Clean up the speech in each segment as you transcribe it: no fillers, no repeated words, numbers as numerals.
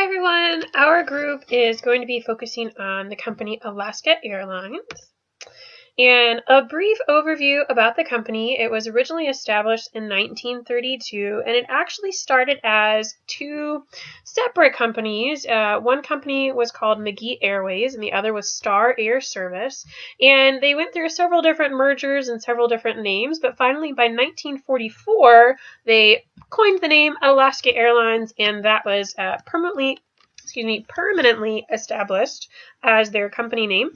everyone. Our group is going to be focusing on the company Alaska Airlines. And a brief overview about the company. It was originally established in 1932, and it actually started as two separate companies. One company was called McGee Airways, and the other was Star Air Service. And they went through several different mergers and several different names, but finally by 1944, they coined the name Alaska Airlines, and that was permanently established as their company name.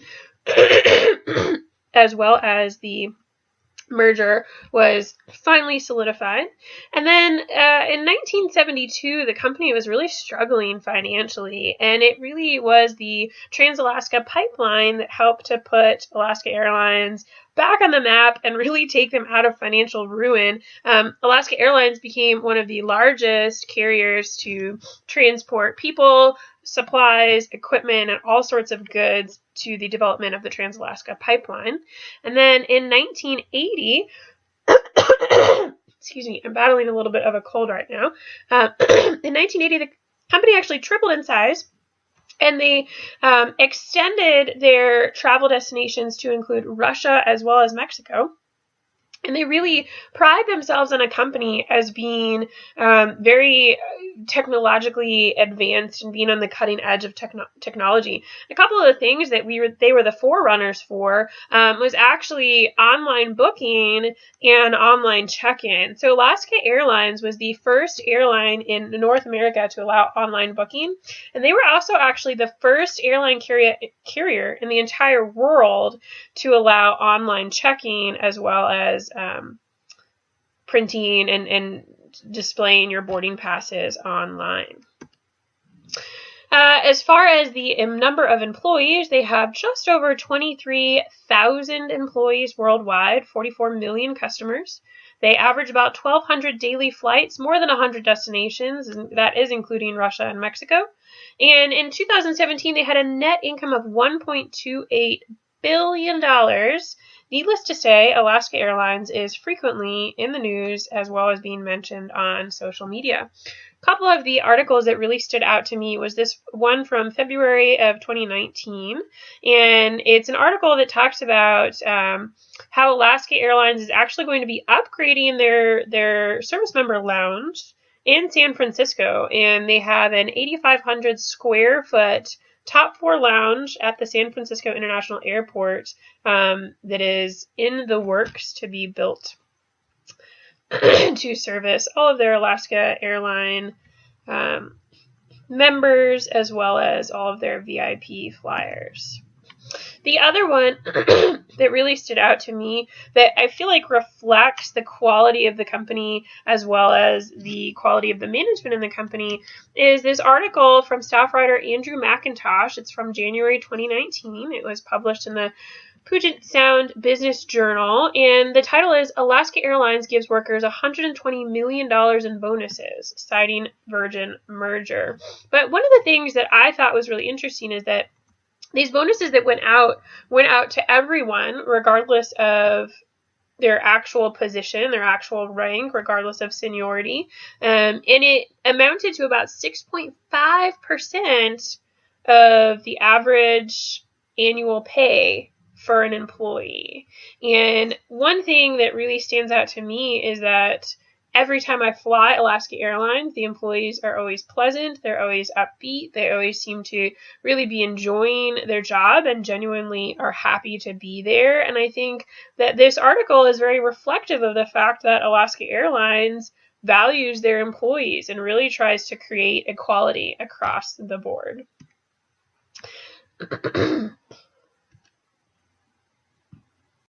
As well as the merger was finally solidified. And then in 1972, the company was really struggling financially, and it really was the Trans-Alaska Pipeline that helped to put Alaska Airlines back on the map and really take them out of financial ruin. Alaska Airlines became one of the largest carriers to transport people, supplies, equipment, and all sorts of goods to the development of the Trans-Alaska Pipeline. And then in 1980, excuse me, I'm battling a little bit of a cold right now. In 1980, the company actually tripled in size, and they extended their travel destinations to include Russia as well as Mexico. And they really pride themselves on a company as being very technologically advanced and being on the cutting edge of technology. A couple of the things that they were the forerunners for was actually online booking and online check-in. So Alaska Airlines was the first airline in North America to allow online booking, and they were also actually the first airline carrier in the entire world to allow online check-in as well as printing and displaying your boarding passes online. As far as the number of employees, they have just over 23,000 employees worldwide, 44 million customers. They average about 1,200 daily flights, more than 100 destinations, and that is including Russia and Mexico. And in 2017, they had a net income of $1.28 billion. Needless to say, Alaska Airlines is frequently in the news as well as being mentioned on social media. A couple of the articles that really stood out to me was this one from February of 2019, and it's an article that talks about how Alaska Airlines is actually going to be upgrading their service member lounge in San Francisco, and they have an 8,500 square foot top floor lounge at the San Francisco International Airport that is in the works to be built to service all of their Alaska Airline members as well as all of their VIP flyers. The other one that really stood out to me that I feel like reflects the quality of the company as well as the quality of the management in the company is this article from staff writer Andrew McIntosh. It's from January 2019. It was published in the Puget Sound Business Journal, and the title is Alaska Airlines Gives Workers $120 million in Bonuses, Citing Virgin Merger. But one of the things that I thought was really interesting is that these bonuses that went out to everyone, regardless of their actual position, their actual rank, regardless of seniority. And it amounted to about 6.5% of the average annual pay for an employee. And one thing that really stands out to me is that every time I fly Alaska Airlines, the employees are always pleasant, they're always upbeat, they always seem to really be enjoying their job and genuinely are happy to be there. And I think that this article is very reflective of the fact that Alaska Airlines values their employees and really tries to create equality across the board.